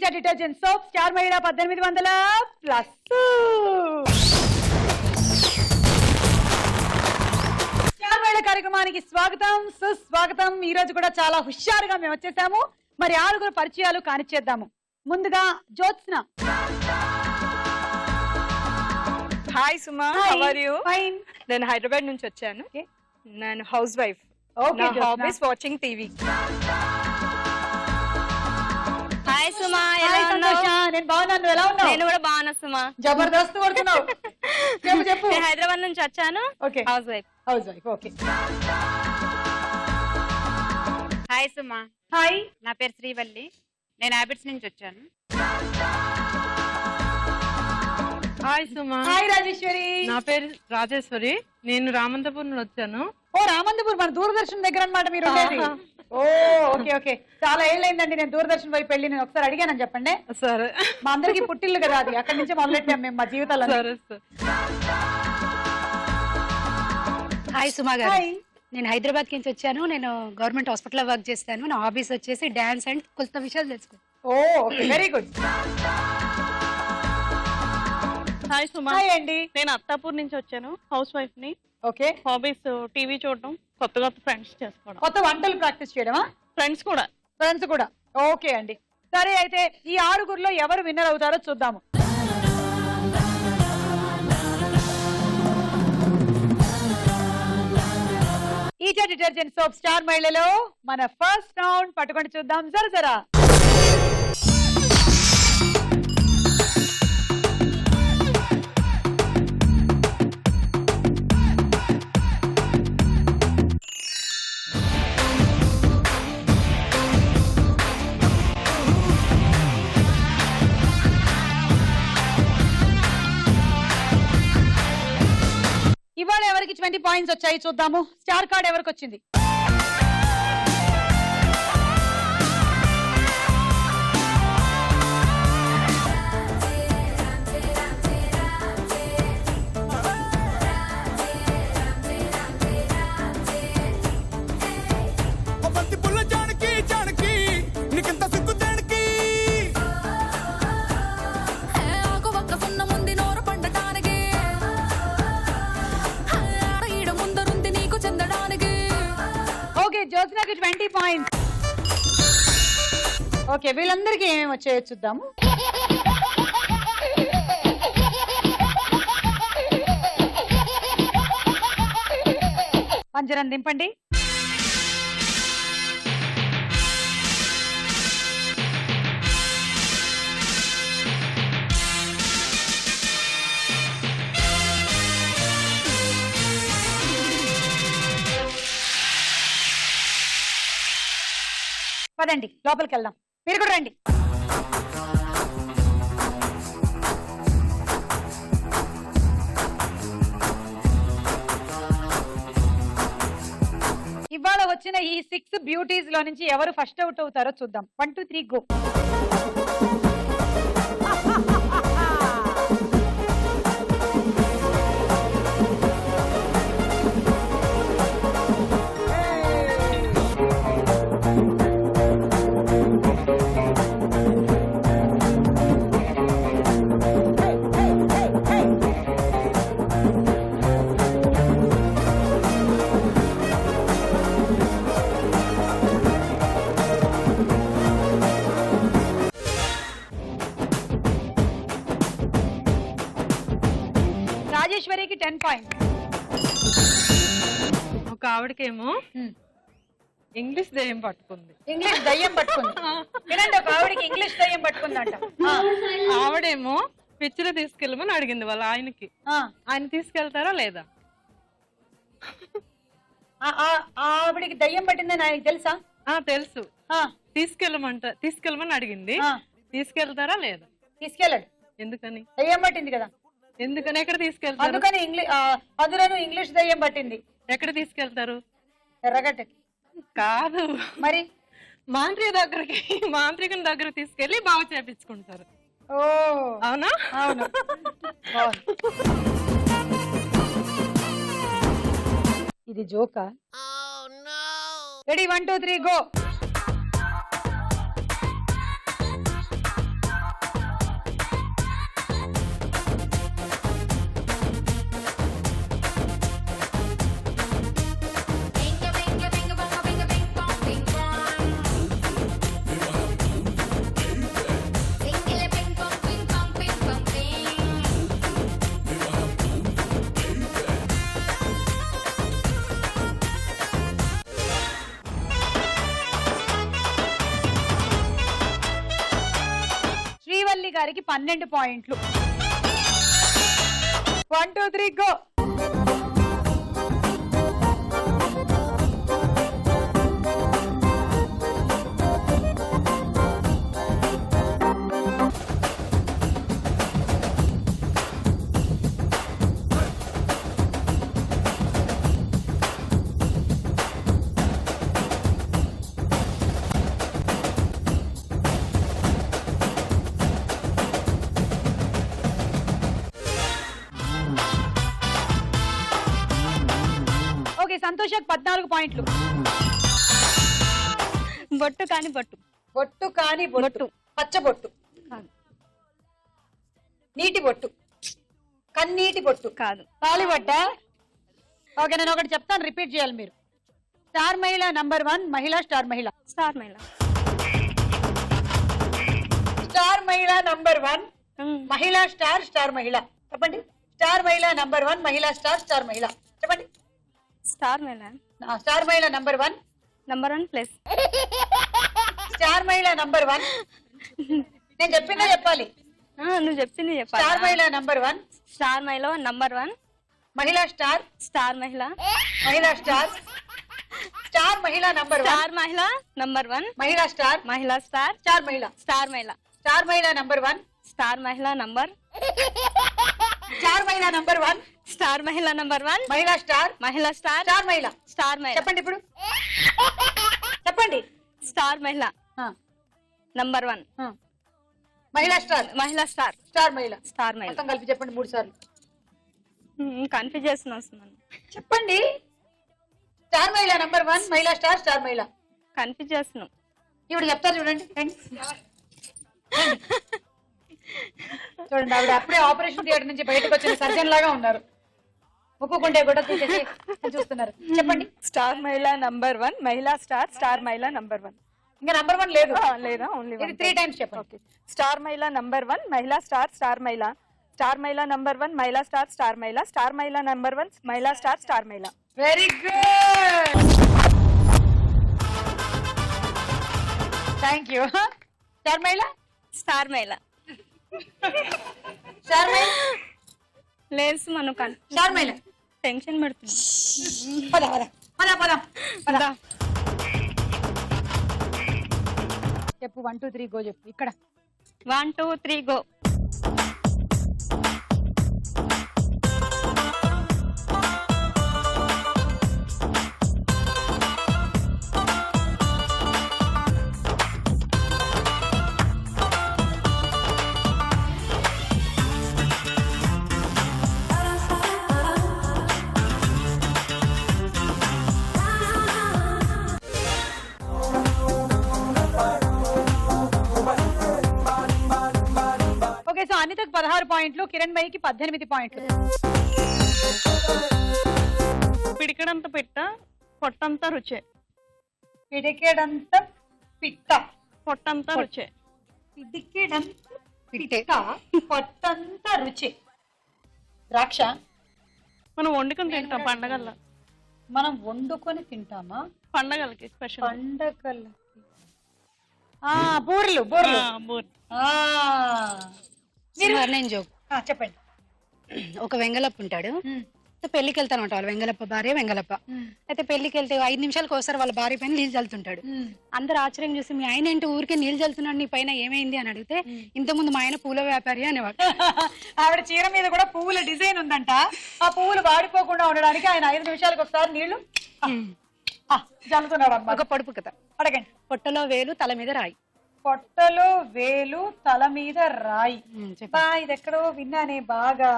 ఈచా detergent soap star మహిళ 1800+. Star మహిళ కార్యక్రమానికి స్వాగతం సుస్వాగతం. ఈ రోజు కూడా చాలా హుషారుగా మేము వచ్చేసాము. మరి 6 పరిచయాలు కానిచ్చేద్దాము. ముందుగా Jyotsna. Hi Suma, how are you? Fine. నేను హైదరాబాద్ నుంచి వచ్చాను. నేను house wife. Okay. Hobbies watching TV. Hi Suma, నేను బాగున్నాను. ఎలా ఉన్నావు? నేను కూడా బాగున్నా సుమా. జబర్దస్త్ కొడుతున్నావు. చెప్పు. నేను హైదరాబాద్ నుంచి వచ్చాను. Okay. House wife. Okay. Hi Suma. Hi. నా పేరు శ్రీవల్లి. నేను హ్యాబిట్స్ నుంచి వచ్చాను. హాయ్ సుమా. హాయ్ రాజేశ్వరి. నా పేరు రాజేశ్వరి. నేను రామంతపూర్ నుంచి వచ్చాను. ఓ రామంతపూర్, మన దూరదర్శన్ దగ్గర అన్నమాట మీరు ఉండేది. ఓ ఓకే ఓకే. చాలా ఏళ్ళైందండి నేను దూరదర్శన్ వైపు వెళ్ళి. నేను ఒకసారి అడిగానని చెప్పండి. సరే. మా అందరికి పుట్టిల్లు కదా అది. అక్కడి నుంచి మొదలెట్టాం మేము మా జీవితాలు. సరే సార్. హాయ్ సుమా గారు. హాయ్. నేను హైదరాబాద్ నుంచి వచ్చాను. నేను గవర్నమెంట్ హాస్పిటల్లో వర్క్ చేస్తాను. నా హాబీస్ వచ్చేసి డాన్స్ అండ్ కొత్త విషయాలు తెలుసుకో. ఓ okay, very good. Hi Suma. Hi అండి. నేను అత్తాపూర్ నుంచి వచ్చాను. హౌస్ వైఫ్ ని. ఓకే. హాబీస్ టీవీ చూడటం, కొత్త ఫ్రెండ్స్ చేసుకోవడం. కొత్త వంటలు ప్రాక్టీస్ చేయడమా? ఫ్రెండ్స్ కూడా. ఫ్రెండ్స్ కూడా. ఓకే అండి. సరే అయితే ఈ 6 ఎవరు విన్నర్ అవుతారో చూద్దాము. ఈచా డిటర్జెంట్ సోప్ స్టార్ మహిళలో మన ఫస్ట్ రౌండ్ పట్టుకొని చూద్దాం. జరా ఇవాళ ఎవరికి 20 పాయింట్స్ వచ్చాయి చూద్దాము. స్టార్ కార్డ్ ఎవరికి వచ్చింది? జ్యోత్స్నకి 20 పాయింట్స్. ఓకే, వీళ్ళందరికీ ఏమేమి వచ్చాయో చూద్దాము. పంజరం దింపండి. పదండి లోపలికి వెళ్దాం. మీరు కూడా రండి. ఇవాళ వచ్చిన ఈ 6 బ్యూటీస్ లో నుంచి ఎవరు ఫస్ట్ అవుట్ అవుతారో చూద్దాం. 1 2 3 గో. రాజేశ్వరికి 10 పాయింట్స్. ఒక ఆవిడకేమో ఇంగ్లీష్ దయ్యం పట్టుకుంది. ఇంగ్లీష్ దయ్యం పట్టుకుంది. వినండి, ఒక ఆవిడకి ఇంగ్లీష్ దయ్యం పట్టుకుందంట. ఆవిడేమో పిక్చర్ తీసుకెళ్ళమని అడిగింది వాళ్ళ ఆయనకి. ఆయన తీసుకెళ్తారా లేదా? ఆవిడికి దయ్యం పట్టిందని ఆయనకి తెలుసా? తెలుసు. తీసుకెళ్ళమని అడిగింది. తీసుకెళ్తారా లేదా? తీసుకెళ్ళాడు. ఎందుకని? దయ్యం పట్టింది కదా. ఎందుకని? ఎక్కడ తీసుకెళ్తారు? అందుకని అందులోనూ ఇంగ్లీష్ దయ్యం పట్టింది. ఎక్కడ తీసుకెళ్తారు? ఎర్రగడ్డకి. కాదు మరి, మాంత్రికుని దగ్గర తీసుకెళ్లి బాగా చేపించుకుంటారు. ఓ అవునా? అవును. ఇది జోకా? Ready 1 2 3 go. గారికి 12 పాయింట్లు. 1 2 3 గో. ఓకే, సంతోషకు 14 పాయింట్లు. బొట్టు కాని బొట్టు. బొట్టు కాని బొట్టు. పచ్చబొట్టు. నీటి బొట్టు. కన్నీటి బొట్టు. కాదు. తాళి బొట్ట. ఓకే, నేను ఒకటి చెప్తాను, రిపీట్ చేయాలి మీరు. స్టార్ మహిళ నంబర్ 1 మహిళ స్టార్ మహిళ. స్టార్ మహిళ. స్టార్ మహిళ నంబర్ 1 మహిళ స్టార్ మహిళ. చెప్పండి. స్టార్ మహిళ నంబర్ 1 మహిళ స్టార్ మహిళ. చెప్పండి. స్టార్ మహిళ. స్టార్ మహిళ నంబర్ 1. Number 1 plus. స్టార్ మహిళ నంబర్ 1. నేను చెప్పిందే చెప్పాలి. నువ్వు చెప్పింది చెప్పాలి. స్టార్ మహిళ నంబర్ 1. స్టార్ మహిళ నంబర్ 1 మహిళ స్టార్ మహిళ. మహిళ స్టార్ మహిళ నంబర్ 1. స్టార్ మహిళ నంబర్ 1 మహిళ మహిళ స్టార్ మహిళ. స్టార్ మహిళ. స్టార్ మహిళ నంబర్ 1. స్టార్ మహిళ నంబర్. స్టార్ మహిళ నంబర్ 1. స్టార్ మహిళ నంబర్ 1 మహిళ స్టార్ మహిళ. స్టార్ మహిళ. చెప్పండి ఇప్పుడు. చెప్పండి. స్టార్ మహిళ నంబర్ 1 మహిళ స్టార్ మహిళ. స్టార్ మహిళ. మొత్తం కలిపి చెప్పండి 3 సార్లు. కన్ఫ్యూజ్ చేస్తున్నాను. చెప్పండి. స్టార్ మహిళ నంబర్ 1 మహిళ స్టార్ మహిళ. కన్ఫ్యూజ్ చేస్తున్నాం. ఇప్పుడు చెప్తారు చూడండి. చూడండి, ఆవిడ అప్పుడే ఆపరేషన్ థియేటర్ నుంచి బయటకు వచ్చిన సర్జన్ లాగా ఉన్నారు. ఒప్పుకుంటే కూడా తీసేసి చూస్తున్నారు. చెప్పండి. స్టార్ మహిళ నంబర్ 1 మహిళా స్టార్ మహిళ నంబర్ 1. ఇంకా నంబర్ 1 లేదు. లేదా ఓన్లీ ఇది 3 టైమ్స్ చెప్పండి. స్టార్ మహిళ నంబర్ 1 మహిళా స్టార్ మహిళ. స్టార్ మహిళ నంబర్ 1 మహిళా స్టార్ మహిళ. స్టార్ మహిళ నంబర్ 1 మహిళా స్టార్ మహిళ. Very good. Thank you. Star మహిళ. స్టార్ మహిళ. స్టార్ మహిళ. లేదు మనం స్టార్ మహిళ. టెన్షన్ పడుతుంది. పద. చెప్పు. 1 2 3 గో చెప్పు. ఇక్కడ 1 2 3 గో. ఓకే, సో అనితకు 16 పాయింట్లు, కిరణ్ మయికి 18 పాయింట్లు. పిడికడంత పిట్ట పొట్టంతా రుచే. పిడికెడంత పిట్ట పొట్టంతా రుచే. పిడికెడంత పిట్ట పొట్టంత రుచి. ద్రాక్ష. మనం వండుకొని తింటాం పండగల్లో. మనం వండుకొని తింటామా? పండగలకి స్పెషల్. పండగలకి. బూరెలు. బూరెలు. నేను జోక్ చెప్పండి. ఒక వెంగలప్ప ఉంటాడు. పెళ్లికి వెళ్తాను అంట వాళ్ళ వెంగలప్ప భార్య వెంగలప్ప. అయితే పెళ్లికి వెళ్తే 5 నిమిషాలకు ఒకసారి వాళ్ళ భార్య పైన నీళ్ళు చల్లుతుంటాడు. అందరు ఆశ్చర్యం చూసి మీ ఆయన ఏంటి ఊరికే నీళ్ళు చల్లుతున్నాడు నీ పైన ఏమైంది అని అడిగితే ఇంతకుముందు మా ఆయన పూల వ్యాపారి అనేవాడు. ఆవిడ చీర మీద కూడా పువ్వుల డిజైన్ ఉందంట. ఆ పువ్వులు వాడిపోకుండా ఉండడానికి ఆయన 5 నిమిషాలకు ఒకసారి నీళ్లు చల్లుతున్నాడు. ఒక పొడుపు కథ. అడగండి. పొట్టలో వేలు తల మీద రాయి. పొట్టలో వేలు తల మీద రాయి. ఇది ఎక్కడో విన్నానే బాగా.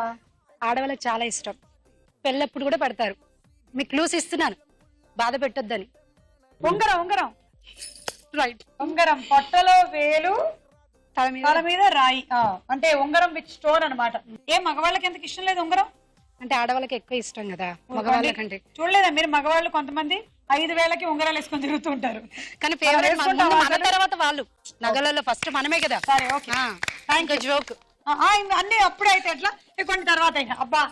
ఆడవాళ్ళకి చాలా ఇష్టం. పెళ్ళప్పుడు కూడా పెడతారు. మీకు క్లూస్ ఇస్తున్నాను, బాధ పెట్టొద్దని. ఉంగరం. రైట్. ఉంగరం. పొట్టలో వేలు తల మీద రాయి. అంటే ఉంగరం విత్ స్టోన్ అన్నమాట. ఏ మగవాళ్ళకి ఎందుకు ఇష్టం లేదు ఉంగరం? అంటే ఆడవాళ్ళకి ఎక్కువ ఇష్టం కదా మగవాళ్ళకంటే. చూడలేదా మీరు? మగవాళ్ళు కొంతమంది 5,000కి ఉంగరాలు వేసుకొని తిరుగుతూ ఉంటారు. కానీ ఫేవరెట్ మన తర్వాత వాళ్ళు. నగలలో ఫస్ట్ మనమే కదా. సరే, ఓకే. Thank you. జోక్. అన్ని అప్పుడే అయితే ఎట్లా, కొన్ని తర్వాత అయినా. అబ్బా,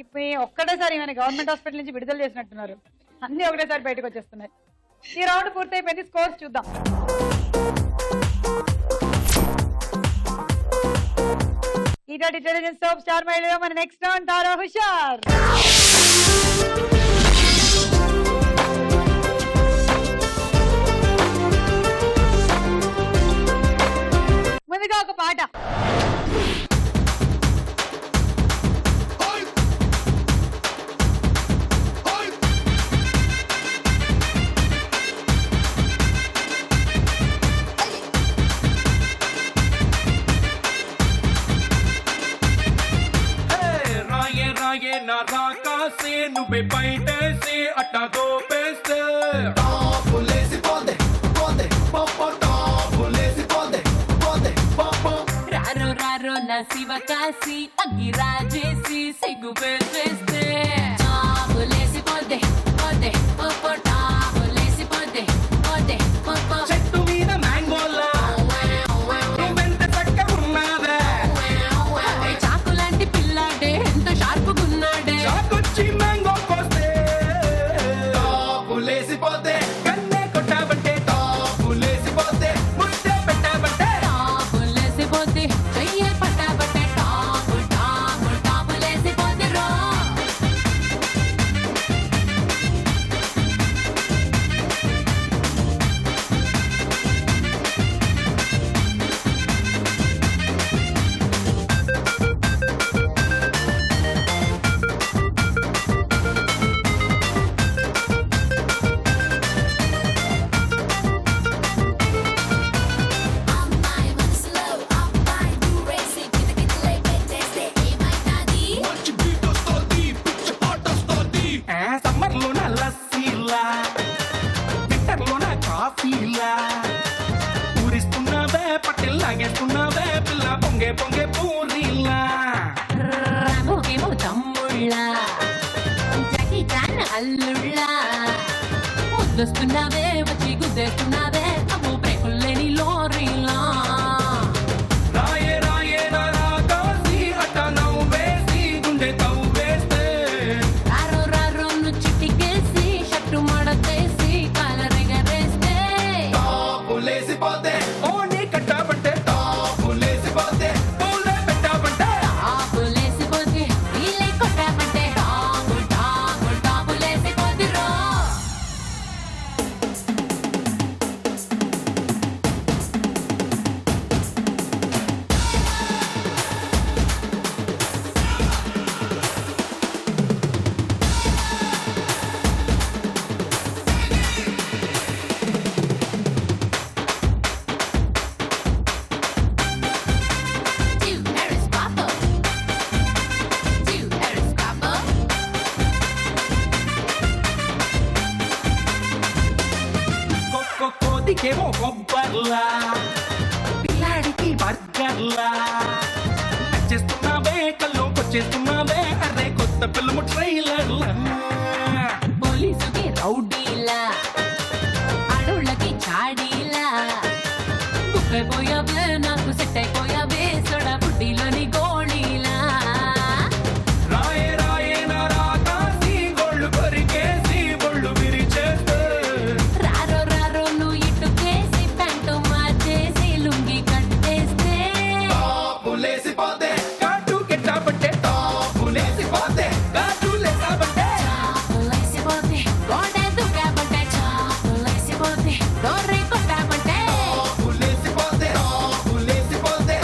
ఇప్పుడు ఒక్కటేసారి ఏమైనా గవర్నమెంట్ హాస్పిటల్ నుంచి విడుదల చేసినట్టున్నారు. అన్ని ఒకటేసారి బయటకు వచ్చేస్తున్నాయి. ఈ రౌండ్ పూర్తయిపోయింది. స్కోర్స్ చూద్దాం. ఈనాటి ఇంటెలిజెన్స్ ఆఫ్ స్టార్ మహిళలో మన నెక్స్ట్ రౌండ్ తారా హుషార్. ముందుగా ఒక పాట. రాయే రాయే నా రాకాసే నువ్వే బయటేసి అట్టా దోపేస్తే రారో రారో నా శివ కాసి అగ్గి రాజేసి సిగ్గు పెట్టేస్తే టాపులేసిపోతే పోతే పోపో టాపులేసిపోతే పోతే పోపో చెట్టు మీద మ్యాంగోలా నువ్వెంత చక్కగా ఉన్నావే చాకు లాంటి పిల్లాడే ఎంత షార్పుగున్నాడే చాకొచ్చి మ్యాంగో కోస్తే టాపులేసిపోతే కన్నే కొట్టాబంటే టాపులేసిపోతే ముద్దే పెట్టాబంటే టాపులేసిపోతే చెయ్యే పట్టాబట్టే టాపు టాపు టాపులేసిపోతే రో అమ్మాయి మనసులో అబ్బాయి దూరేసి కితకితలై పెట్టేస్తే ఏమైనాది సమ్మర్ లోన లస్సీలా వింటర్ లోన కాఫీలా ఊరిస్తున్నావే పట్టెల్లాగేస్తున్నావే పిల్ల పొంగే పొంగే పూరీలా రాముకేమో తమ్ముళ్ళ జాకీ చాన్ అల్లుళ్ళ ముద్దొస్తున్నావే వచ్చి గుద్దేస్తున్నావే అమ్మో బ్రేకుల్లేని లోరీలా రాయే రాయే నా రాకాసి అట్ట నవ్వేసి గుండె తవ్వేస్తే రారో రారో ను చిటికేసి షట్టు మడతేసి కాలరెగరేస్తే టాపులేసిపోతే ఓ నీ కట్టాబంటే టాపులేసిపోతే పూలే పెట్టాబంటే టాపులేసిపోతే వీలే కొట్టామంటే టాపు టాపు టాపులేసిపోతే రో Two Harris Papa. Two Harris Papa. కోదికేమో కొబ్బర్లా పిల్లాడికి బర్గర్లా చేస్తున్నావే కల్లోకొచ్చేస్తున్నావే అరే కొత్త ఫిల్మ్ ట్రైలర్లా పోలీసుకి రౌడీలా ఆడోళ్ళకి చాడీలా బుక్ అయిపోయావే నాకు సెట్ అయిపోయావే సొడ బుడ్డిలోని గోళీలా రాయే రాయే నా రాకాసి గోళ్ళు కొరికేసి ఒళ్ళు విరిచేస్తే రారో రారో నువ్వు ఇటుకేసి ప్యాంటు మార్చేసి లుంగి కట్టేస్తే టాపులేసిపోతే కాటు కెట్టాబంటే టాపులేసిపోతే కాటులేసాబంటే చాపులేసిపోతే గోడ దుకాబంటే చాపులేసిపోతే గొర్రె కొట్టాబంటే టాపులేసిపోతే టాపులేసిపోతే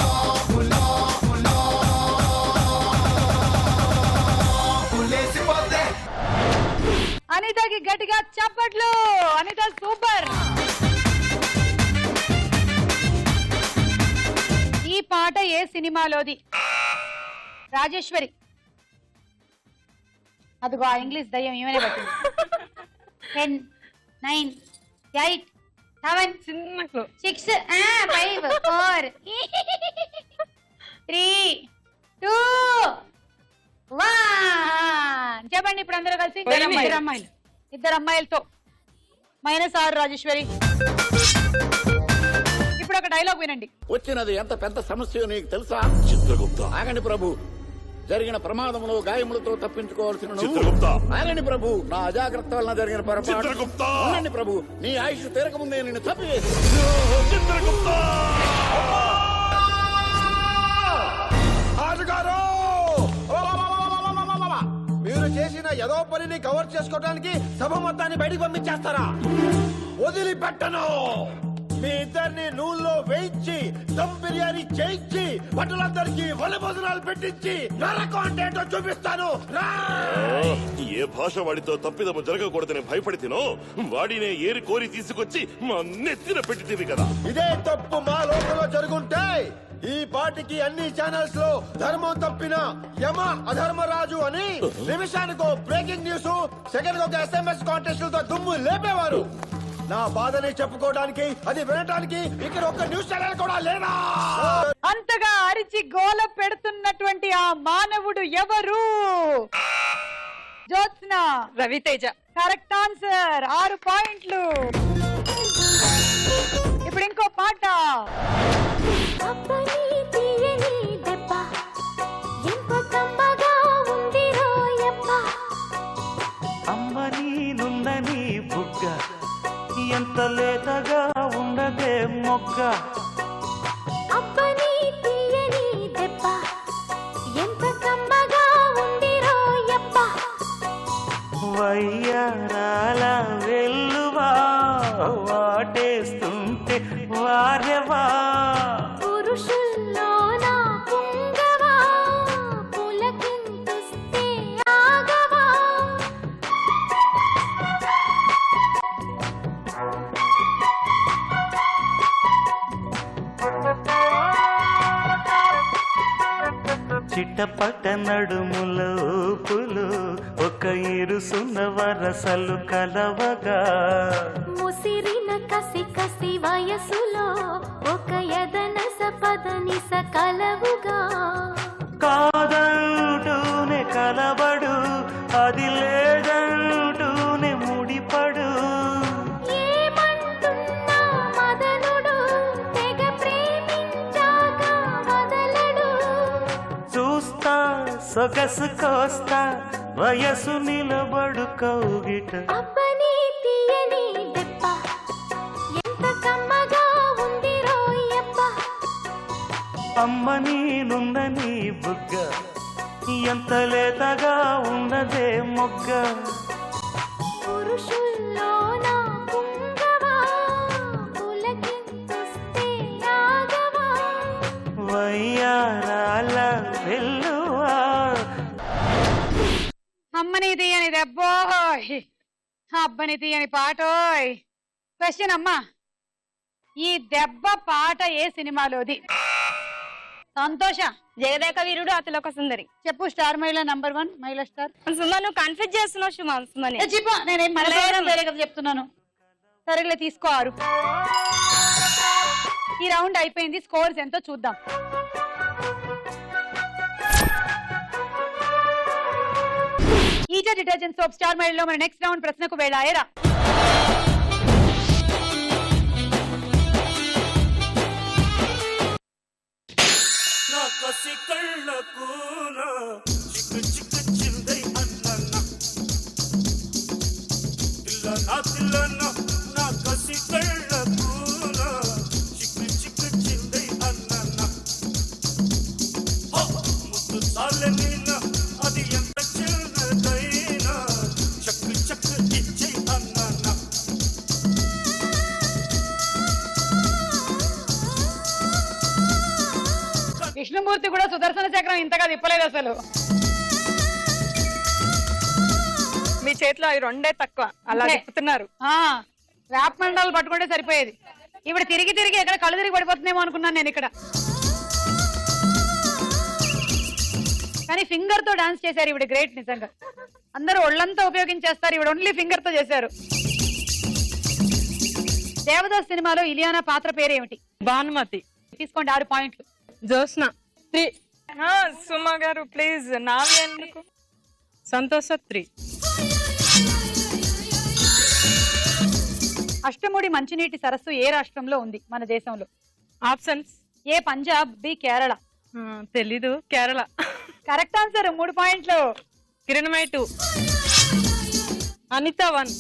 టాపులేసిపోతే అనితకి గట్టిగా చప్పట్లు. అనిత సూపర్. ఈ పాట ఏ సినిమాలోది? రాజేశ్వరి. అదిగో ఆ ఇంగ్లీష్ దయ్యం ఏమైనా పట్టింది. 10 9 8 7 చిన్న క్లో 6 5 4 3 2 1. చెప్పండి ఇప్పుడు అందరూ కలిసి. ఇద్దరు అమ్మాయిలు. ఇద్దరు అమ్మాయిలతో -6 రాజేశ్వరి. ఇప్పుడు ఒక డైలాగ్ వినండి. వచ్చినది ఎంత పెద్ద సమస్య నీకు తెలుసా? చిత్రగుప్త. ఆగండి ప్రభు, జరిగిన ప్రమాదంలో గాయములతో తప్పించుకోవాల్సిన చిత్రగుప్త. ఆగండి ప్రభు, నా అజాగ్రత్త వలన జరిగిన పొరపాటు. ఉండండి ప్రభు, నీ ఆయుష్ తీరకముందే నిన్ను తప్పివేసి. చిత్రగుప్త. ఏదో పనిని కవర్ చేసుకోవడానికి సభ మొత్తాన్ని బయటికి పంపించేస్తారా? వదిలిపెట్టను. మీ ఇద్దరిని నూనెలో వేయించి దమ్ బిర్యానీ చేయించి భటులందరికీ వల భోజనాలు పెట్టించి నరకం అంటే ఏంటో చూపిస్తాను. ఏ భాష వాడితో తప్పిదము జరగకూడదని భయపడితేనో వాడినే ఏరి కోరి తీసుకొచ్చి మా నెత్తిన పెట్టితివి కదా. ఇదే తప్పు మా లోకంలో జరుగుంటే ఈ పాటికి అన్ని ఛానల్స్ లో ధర్మం తప్పిన యమ అధర్మరాజు అని నిమిషానికో బ్రేకింగ్ న్యూస్, సెకండ్ ఒక SMS కాంటెస్టులతో దుమ్ము లేపేవారు. నా బాధని చెప్పుకోవడానికి, అది వినడానికి ఇక్కడ ఒక్క న్యూస్ ఛానల్ కూడా లేదా? అంతగా అరిచి గోల పెడుతున్నటువంటి ఆ మానవుడు ఎవరు? జ్యోత్స్న. రవితేజ. Correct answer. 6 పాయింట్లు. ఇప్పుడు ఇంకో పాట. అమ్మని నుందని బుగ్గ ఎంత లేతగా ఉండదే మొగ్గ. అబ్బని తీయని దెబ్బ ఎంత కమ్మగా ఉందిరో యబ్బ. వయ్యారాల వెల్లువా వాటేస్తుంటే వారెవా. పురుషుల్లోన పుంగవా పులకింతుస్తే ఆగవా. చిట్టపట నడుముల ఊపులు ఒక ఇరుసున్న వరసలు కలవగా. ముసిరిన కసి కసి వయసులో ఒక యదనస పదనిస కలవుగా. కాదంటూనే కలబడు, అది లేదంటూనే ముడిపడు. ఏమంటున్నా మదనుడు తెగ ప్రేమించాక వదలడు. చూస్తా సొగసు కోస్తా వయసు నిలబడు కౌగిట. అబ్బని తీయని దెబ్బ ఎంత కమ్మగా ఉంది రోయబ్బ. అమ్మ నేనుందని బుగ్గ ఎంత లేతగా ఉన్నదే మొగ్గ. పురుషుల్లోన పుంగవా పులకింతుస్తే ఆగవా. వయ్యారాల వెల్లువా. అమ్మని తీయని దెబ్బోయ్, అబ్బని తీయని పాటోయ్. క్వశ్చన్ అమ్మా, ఈ దెబ్బ పాట ఏ సినిమాలోది? సంతోష. జగదేక వీరుడు అతిలోక సుందరి. చెప్పు. స్టార్ మహిళ నంబర్ 1 మహిళా స్టార్. సుమా నువ్వు కన్ఫ్యూజ్ చేస్తున్నావు సుమని. చెప్పు. నేనేం వేరే కదా చెప్తున్నాను. సరేలే తీసుకో 6. ఈ రౌండ్ అయిపోయింది. స్కోర్స్ ఎంతో చూద్దాం. ఈజా డిటర్జెంట్ సోప్ స్టార్ మహిళలో మన నెక్స్ట్ రౌండ్ ప్రశ్నకు వేళాయరా. కసి కళ్ళకు చిక్కు చిక్కు చిందై అన్న తిల్లన నా కసి కళ్ళకు చిక్కు చిక్కు చిందై అన్న ముద్దు చాలనినా అది ఎంత చిన్నదైనా చక్కు చక్కు ఇచ్చై అన్న. విష్ణుమూర్తి కూడా సుదర్శన చక్రం ఇంతగా తిప్పలేదు అసలు. మీ చేతిలో అవి రెండే తక్కువ, అలా తిప్పుతున్నారు. వేప మండలాలు పట్టుకుంటే సరిపోయేది. ఇప్పుడు తిరిగి తిరిగి ఎక్కడ కళ్ళు తిరిగి పడిపోతుందేమో అనుకున్నాను నేను ఇక్కడ. కానీ ఫింగర్ తో డాన్స్ చేశారు ఇవిడ. గ్రేట్ నిజంగా. అందరూ ఒళ్ళంతా ఉపయోగించేస్తారు, ఇవిడ ఓన్లీ ఫింగర్ తో చేశారు. దేవదాస్ సినిమాలో ఇలియానా పాత్ర పేరేమిటి? భానుమతి. తీసుకోండి 6 పాయింట్లు. జ్యోత్స్న. 3. సుమా గారు ప్లీజ్. నావి ఎందుకు? సంతోష 3. అష్టముడి మంచినీటి సరస్సు ఏ రాష్ట్రంలో ఉంది మన దేశంలో? ఆప్షన్స్. ఏ పంజాబ్, బి కేరళ. తెలీదు. కేరళ. Correct answer. 3 పాయింట్లు. కిరణమై 2. అనిత 1.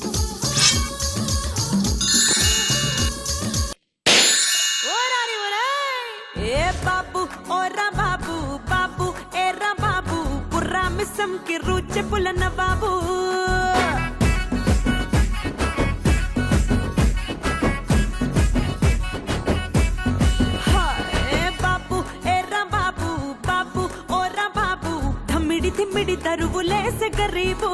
ఏ బాబు ఓరా బాబు బాబు ఎర్ర బాబు పుర్రా మిస్ మిస్సం కిర్రు చెప్పులన్న బాబు తిమ్మిడి తరువులేసే గరీబు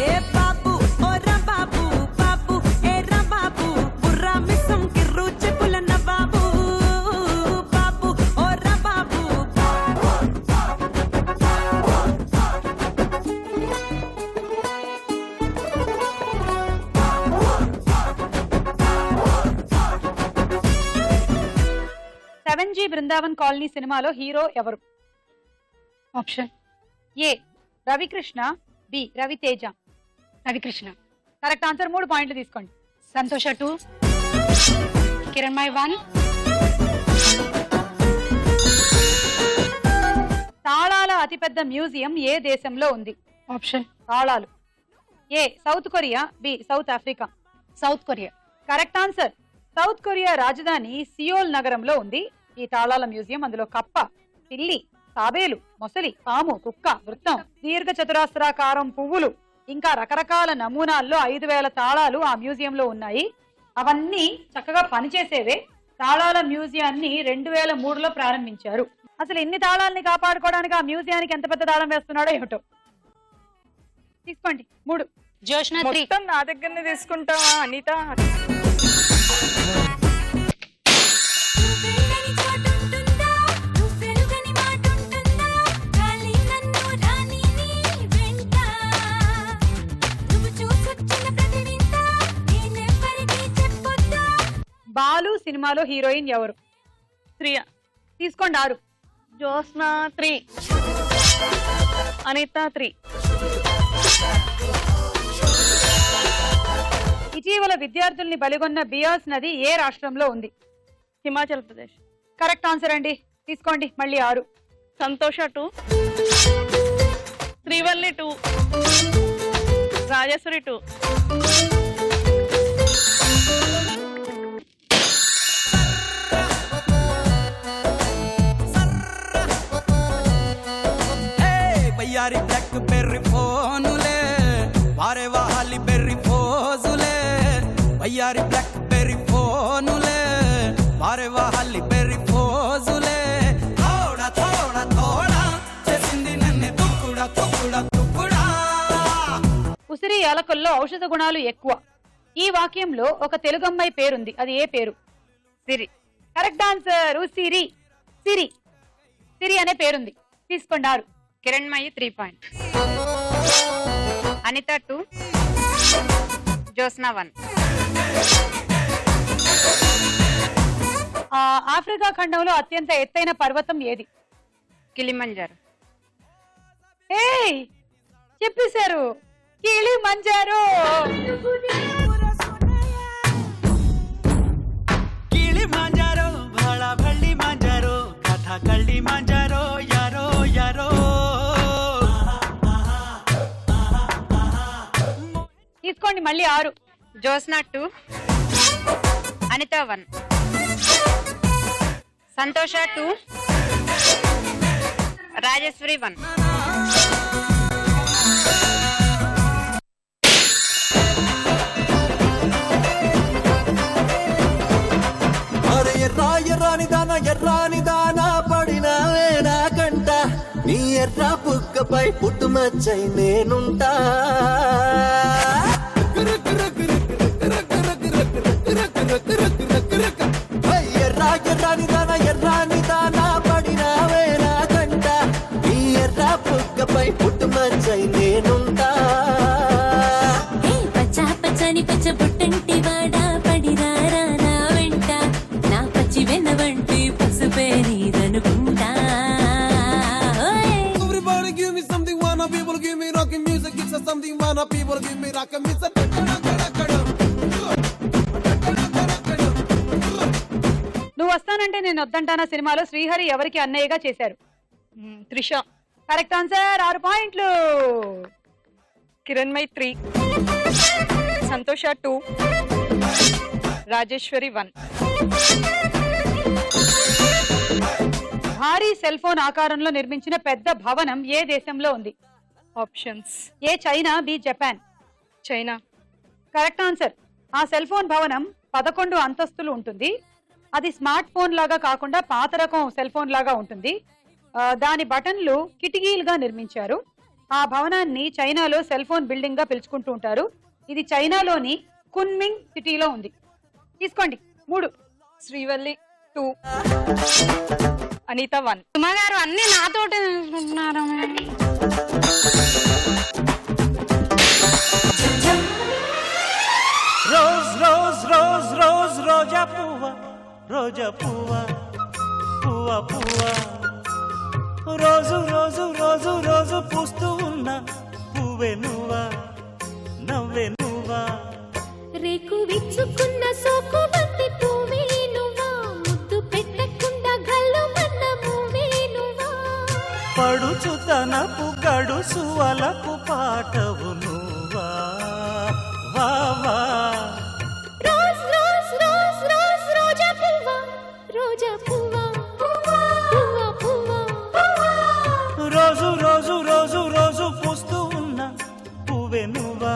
ఏ బాబు ఓరా బాబు బాబు ఏరా బాబు బుర్రా మిస్సం కిర్రు చెప్పులన్న బాబు బాబు ఓరా బాబు జీ బృందావన్ కాలనీ సినిమాలో హీరో ఎవరు? Option A Ravikrishna, B Raviteja. Ravikrishna. Correct answer. 3 పాయింట్లు తీసుకోండి. సంతోష 2, కిరణ్మయ్ 1. తాళాల అతిపెద్ద మ్యూజియం ఏ దేశంలో ఉంది? ఆప్షన్ తాళాలు. A South Korea, B South Africa. South Korea. Correct answer. South Korea రాజధాని సియోల్ నగరంలో ఉంది ఈ తాళాల మ్యూజియం. అందులో కప్ప, పిల్లి, తాబేలు, మొసలి, పాము, కుక్క, వృత్తం, దీర్ఘ చతురాస్రాకారం పువ్వులు ఇంకా రకరకాల నమూనాల్లో 5000 తాళాలు ఆ మ్యూజియంలో ఉన్నాయి. అవన్నీ చక్కగా పనిచేసేవే. తాళాల మ్యూజియాన్ని 2003లో ప్రారంభించారు. అసలు ఇన్ని తాళాలని కాపాడుకోవడానికి ఆ మ్యూజియానికి ఎంత పెద్ద తాళం వేస్తున్నాడో ఏమిటో. తీసుకోండి. 3. జోష్న 3. మొత్తం నా దగ్గరనే తీసుకుంటావా అనిత? బాలు సినిమాలో హీరోయిన్ ఎవరు? శ్రియ. తీసుకోండి. 6. జోస్న 3, అనిత 3. ఇటీవల విద్యార్థుల్ని బలిగొన్న బియాస్ నది ఏ రాష్ట్రంలో ఉంది? హిమాచల్ ప్రదేశ్. కరెక్ట్ ఆన్సర్ అండి. తీసుకోండి. మళ్ళీ 6. సంతోష 2, శ్రీవల్లి 2, రాజేశ్వరి 2. వయ్యారి బ్లాక్ బెర్రీ ఫోనులే వారే వాహాలి బెర్రీ ఫోజులే వయ్యారి బ్లాక్ బెర్రీ ఫోనులే వారే వాహాలి బెర్రీ ఫోజులే థోడా థోడా థోడా చేసింది నన్ను తుక్కుడా తుక్కుడా తుక్కుడా. ఉసిరి యాలకుల్లో ఔషధ గుణాలు ఎక్కువ. ఈ వాక్యంలో ఒక తెలుగు అమ్మాయి పేరుంది. అది ఏ పేరు? సిరి. Correct answer. ఉసిరి. సిరి. సిరి అనే పేరుంది. తీసుకోండి. 6. కిరణ్మయి 3 పాయింట్. అనిత 2, జోస్న 1. ఆఫ్రికా ఖండంలో అత్యంత ఎత్తైన పర్వతం ఏది? కిలిమంజారో. ఏయ్ చెప్పేశారు. కిలిమంజారో. కిలిమంజారో భళా భళ్ళి మంజారో కథా కళ్ళి మంజారో యారో యారో. తీసుకోండి. మళ్ళీ 6. జోస్న 2, అనిత 1, సంతోష 2, రాజేశ్వరి 1. అరే ఎర్రాని దానా పడినావే నా కంట నీ ఎర్ర బుక్కపై పుట్టుమచ్చై నేనుంటా. ఎర్రాని దానా పడినావే నా కంట నీ ఎర్ర బుక్కపై పుట్టుమచ్చై నేనుంటా. పచ్చా పచ్చని పచ్చ బుట్టంటి వాడా పడిరారా నా వెంట నా పచ్చి వెనవంటి పసుపే నీదనుకుంటా. Everybody give me something, wanna people give me rockin' music, it's a something, wanna people give me rockin' music. నువ్వు వస్తానంటే నేను వద్దంటానా సినిమాలో శ్రీహరి ఎవరికి అన్నయ్యగా చేశారు? త్రిష. Correct answer. 6 పాయింట్లు. కిరణ్మయ్ 3, సంతోష 2, రాజేశ్వరి 1. భారీ సెల్ ఫోన్ ఆకారంలో నిర్మించిన పెద్ద భవనం ఏ దేశంలో ఉంది? Options. A China, B Japan. China. Correct answer. ఆ సెల్ ఫోన్ భవనం 11 అంతస్తులు ఉంటుంది. అది స్మార్ట్ ఫోన్ లాగా కాకుండా పాత రకం సెల్ ఫోన్ లాగా ఉంటుంది. దాని బటన్లు కిటికీలుగా నిర్మించారు. ఆ భవనాన్ని చైనాలో సెల్ ఫోన్ బిల్డింగ్ గా పిలుచుకుంటూ ఉంటారు. ఇది చైనాలోని కున్మింగ్ సిటీలో ఉంది. తీసుకోండి 3. శ్రీవల్లి 2, అనిత 1. సుమా గారు అన్ని నాతోటే తీసుకుంటున్నారు. రోజ్ రోజ్ రోజ్ రోజ్ రోజా పువ్వ, రోజా పువ్వ, పువ్వ పువ్వ, రోజు రోజు రోజు రోజు పూస్తూ ఉన్న పువ్వే నువ్వా, నవ్వే నువ్వా. రేకు విచ్చుకున్న సోకు బంతి పువ్వే నువ్వా, ముద్దు పెట్టకుండా గల్లు మన్న పువ్వే నువ్వా. పడుచు తనపు గడుసు అలకు పాటవు నువ్వా, వా వా. రోజ్ రోజ్ రోజ్ రోజ్ రోజా పువ్వ, రోజా పువ్వ, పువ్వ పువ్వ. రోజు రోజు రోజు రోజు పూస్తూ ఉన్న పువ్వే నువ్వా,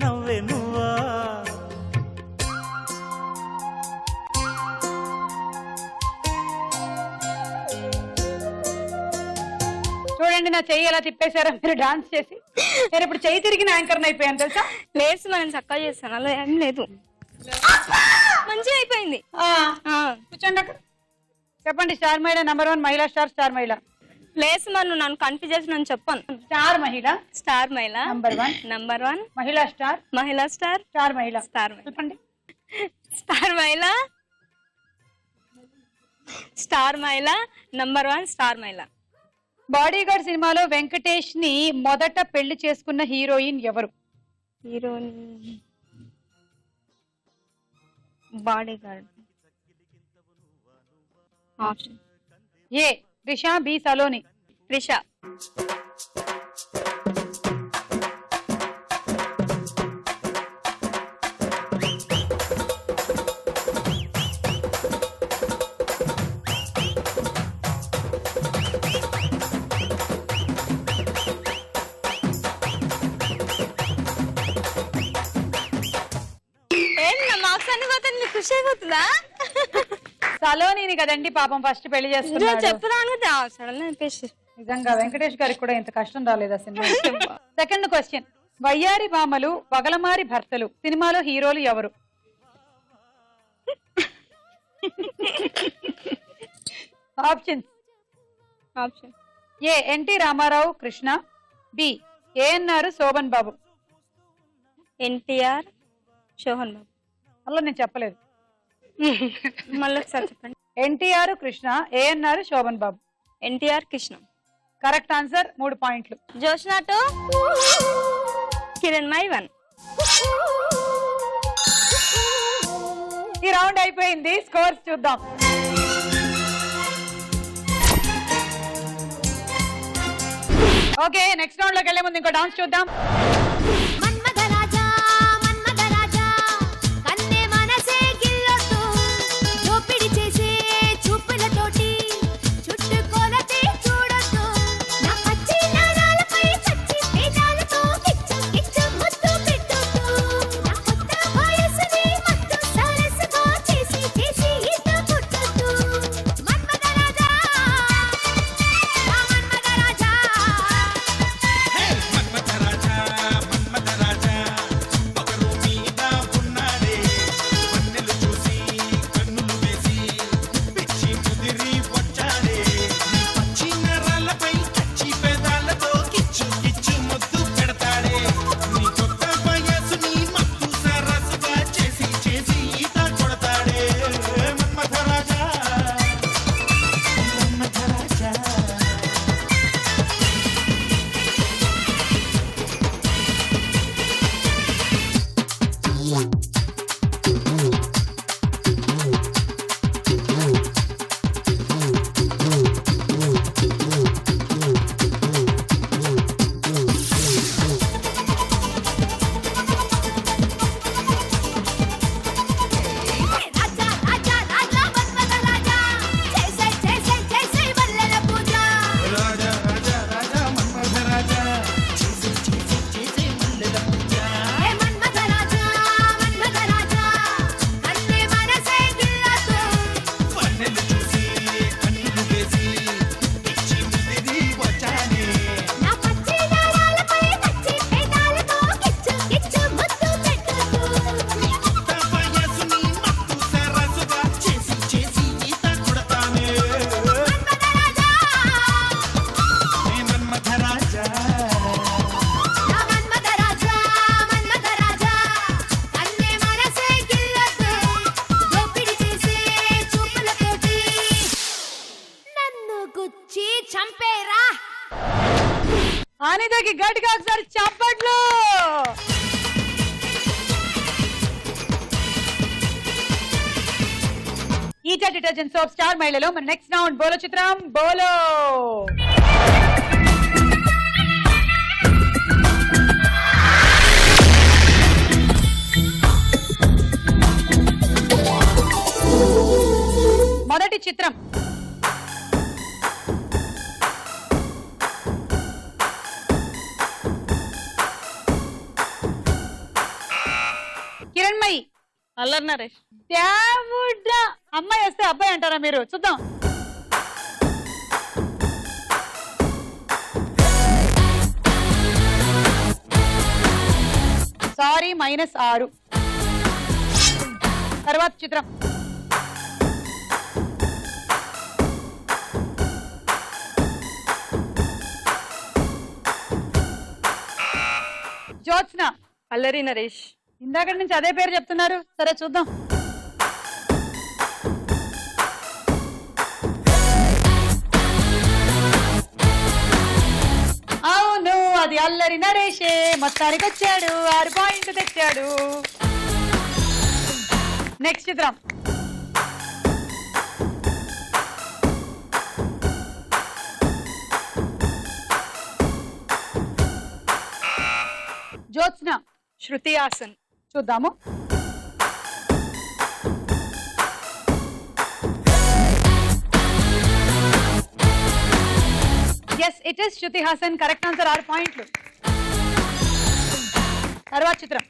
నవ్వే నువ్వా. చూడండి నా చెయ్యి ఎలా తిప్పేశారో మీరు డాన్స్ చేసి. నేను ఇప్పుడు చెయ్యి తిరిగిన యాంకర్ అయిపోయాను తెలుసా? లేదు మనం చక్కగా చేస్తాను, అలా ఏం లేదు, మంచిగా అయిపోయింది. కూర్చోండి అక్కడ. చెప్పండి స్టార్ మహిళ నంబర్ 1 మహిళా స్టార్, స్టార్ మహిళ. ప్లేస్ మనం నన్ను కన్ఫ్యూజ్ చేసి నన్ను చెప్పాను. స్టార్ మహిళ, స్టార్ మహిళ నంబర్ 1 మహిళా స్టార్, మహిళా స్టార్, స్టార్ మహిళ. స్టార్ మహిళ. చెప్పండి. స్టార్ మహిళ, స్టార్ మహిళ, నంబర్ 1 స్టార్ మహిళ. బాడీగార్డ్ సినిమాలో వెంకటేష్ ని మొదట పెళ్లి చేసుకున్న హీరోయిన్ ఎవరు? Heroine bodyguard. ఆప్షన్. ఏ త్రిషా, బి సలోని. త్రిషా. మార్క్స్ అన్ని పోతే నీకు ఖుషి అయిపోతుందా? సలోనిని కదండి పాపం ఫస్ట్ పెళ్లి చేసుకున్నాడు. చెప్తాను సడన్ చెప్పేసి. నిజంగా వెంకటేష్ గారికి కూడా ఇంత కష్టం రాలేదు ఆ సినిమా. Second question. వయ్యారి భామలు వగలమారి భర్తలు సినిమాలో హీరోలు ఎవరు? Options. Option. A NT Ramarao Krishna, B ANR Shobhan Babu. NTR Shobhan Babu. అలా నేను చెప్పలేదు, మళ్ళీ ఒకసారి చెప్పండి. NTR Krishna, ANR Shobhan Babu. NTR Krishna. Correct answer. 3 పాయింట్లు. జోష్నా 2, కిరణ్మయి 1. ఈ రౌండ్ అయిపోయింది. స్కోర్స్ చూద్దాం. ఓకే, నెక్స్ట్ రౌండ్ లోకి వెళ్లే ముందు ఇంకో డాన్స్ చూద్దాం. గుచ్చి చంపేరా. అనితకి గట్టిగా ఒకసారి చప్పట్లు. ఈటా డిటర్జెంట్ సోప్ స్టార్ మహిళలో మన నెక్స్ట్ రౌండ్ బోలో చిత్రం బోలో. మొదటి చిత్రం కిరణ్మయి. అల్లరి నరేష్. దేవుడా, అమ్మాయి వస్తే అబ్బాయి అంటారా మీరు? చూద్దాం. సారీ -6. తర్వాత చిత్రం జ్యోత్స్న. అల్లరి నరేష్. ఇందాక నుంచి అదే పేరు చెప్తున్నారు. సరే చూద్దాం. అవును, అది అల్లరి నరేషే. మొత్తానికి వచ్చాడు, 6 పాయింట్లు తెచ్చాడు. నెక్స్ట్ చిత్రం జ్యోత్స్న. శృతి హాసన్. చూద్దాము. Yes, it is Shruti Haasan. Correct answer, 6 పాయింట్లు. తర్వాత చిత్రం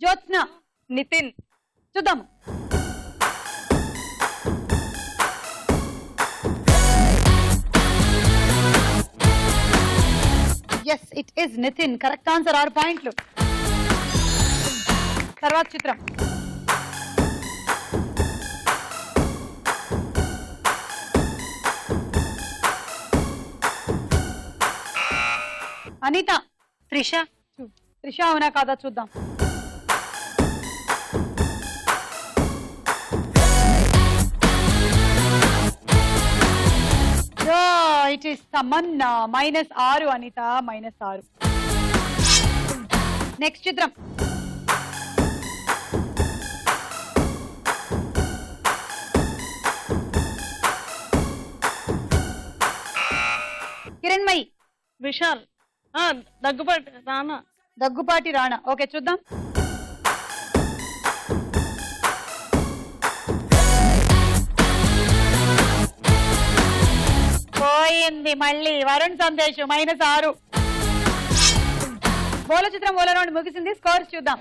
జ్యోత్స్న. నితిన్. చూద్దాము. Yes, it is Nithin. Correct answer, 6 పాయింట్లు. తర్వాత చిత్రం అనిత. త్రిష. త్రిష అవునా కాదా చూద్దాం. It is Tamannaah. -6 Anitha. -6. Next చిత్రం కిరణ్మయి. విశాల్. దగ్గుబాటి రానా. దగ్గుపాటి రాణా. ఓకే చూద్దాం. పోయింది మళ్ళీ. వరుణ్ సందేశ్. -6. బోల చిత్రం బోల రౌండ్ ముగిసింది. స్కోర్స్ చూద్దాం.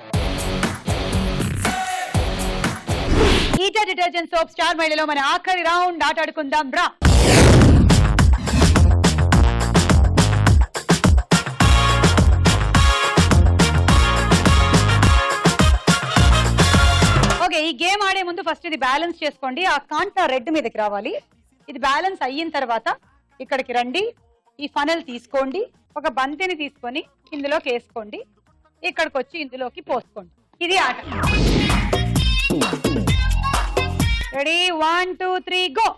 ఈటా డిటర్జెంట్ సోప్ స్టార్ మహిళలో మన ఆఖరి రౌండ్ ఆట ఆడుకుందాం రా. ఓకే, ఈ గేమ్ ఆడే ముందు ఫస్ట్ ఇది బ్యాలెన్స్ చేసుకోండి. ఆ కాంటా రెడ్ మీదకి రావాలి. ఇది బ్యాలెన్స్ అయిన తర్వాత ఇక్కడికి రండి. ఈ ఫనల్ తీసుకోండి. ఒక బంతిని తీసుకొని ఇందులోకి వేసుకోండి. ఇక్కడికి వచ్చి ఇందులోకి పోసుకోండి. ఇది ఆట. రెడీ? 1 2 3 గో.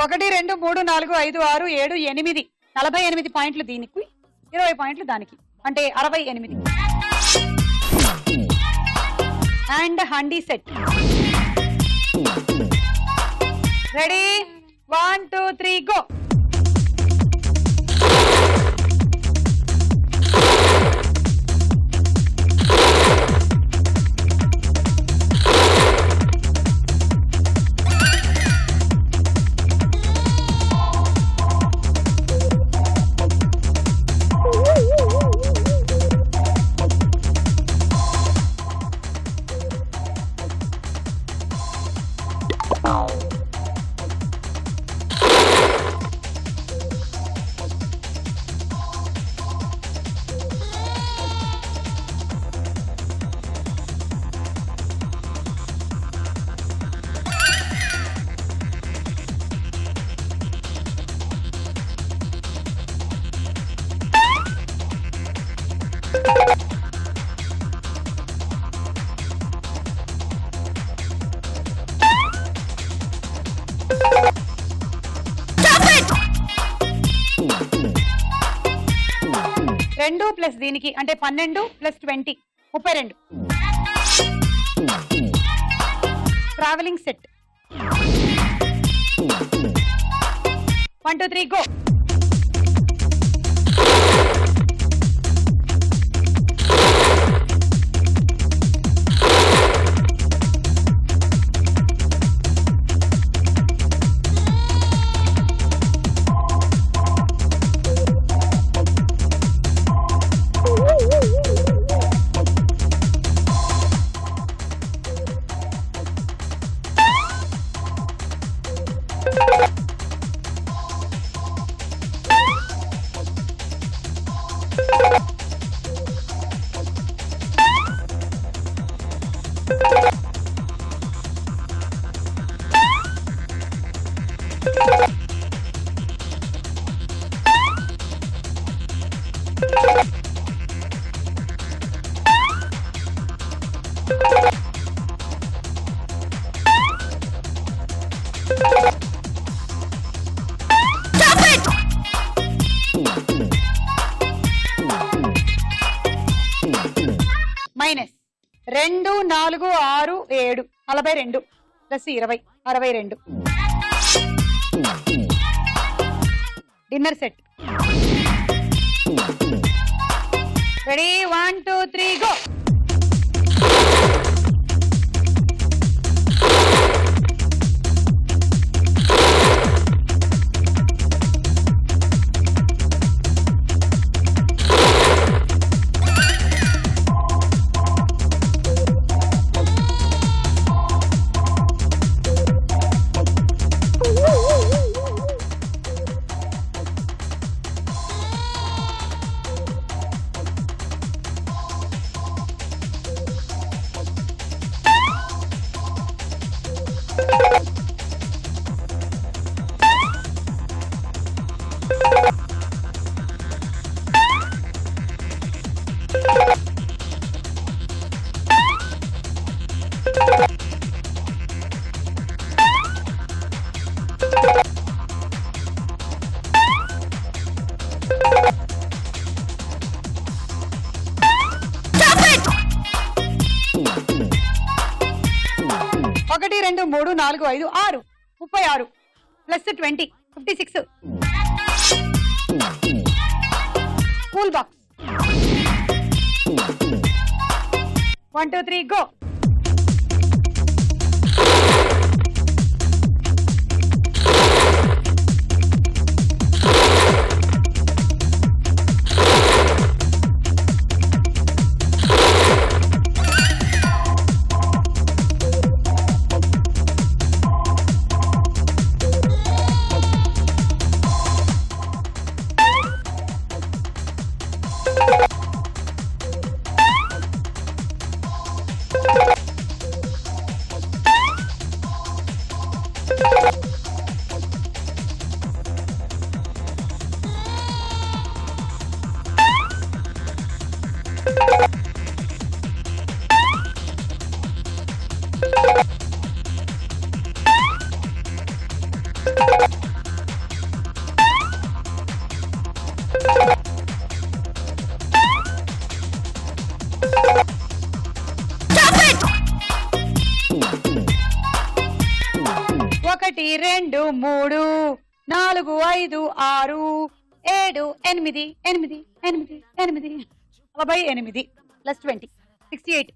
ఒకటి 2 3 4 5 6 7 8 48 పాయింట్లు దీనికి, 20 పాయింట్లు దానికి, అంటే 68. And handi set. Ready, 1 2 3 go. రెండు ప్లస్ దీనికి అంటే 12 plus 20 32. Travelling set. 1 2 3 go. Minus 2 4 6 7 42 plus 20 62. Dinner set. Ready, 1 2 3 go. ఒకటి 2 3 4 5 6 36 plus 20 56. Cool box. 1 2 3 go. 3 4 5 6 7 8 8 8 8 48 plus 20 68.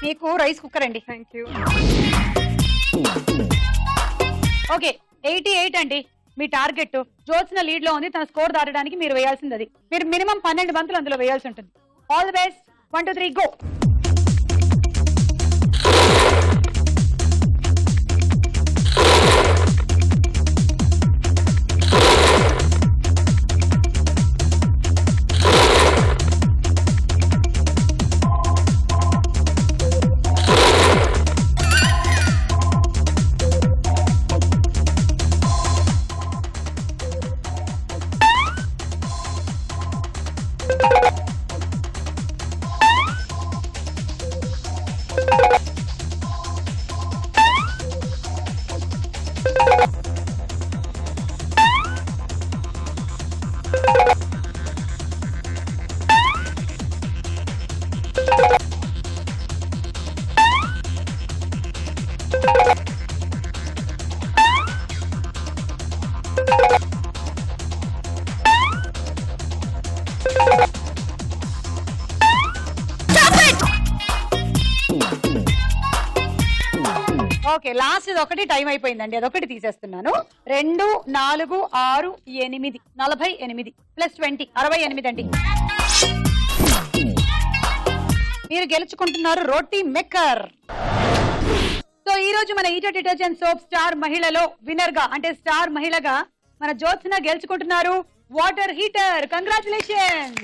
మీకు రైస్ కుక్కర్ అండి. Thank you. ఓకే 88 అండి మీ టార్గెట్. జ్యోత్స్న లీడ్ లో ఉంది, తన స్కోర్ దాటడానికి మీరు వేయాల్సింది అది. మీరు మినిమం 12 బంతులు అందులో వేయాల్సి ఉంటుంది. All the best. 1 2 3 go. Okay last ఇది ఒకటి టైం అయిపోయిందండి, అదొకటి తీసేస్తున్నాను. 2 4 6 8 48 ప్లస్ 20 68 అండి. మీరు గెలుచుకుంటున్నారు రోటీ మేకర్. సో ఈ రోజు మన ఈటో డిటర్జెంట్ సోప్ స్టార్ మహిళలో విన్నర్ గా అంటే స్టార్ మహిళగా మన జ్యోత్స్న గెలుచుకుంటున్నారు వాటర్ హీటర్. కంగ్రాచులేషన్.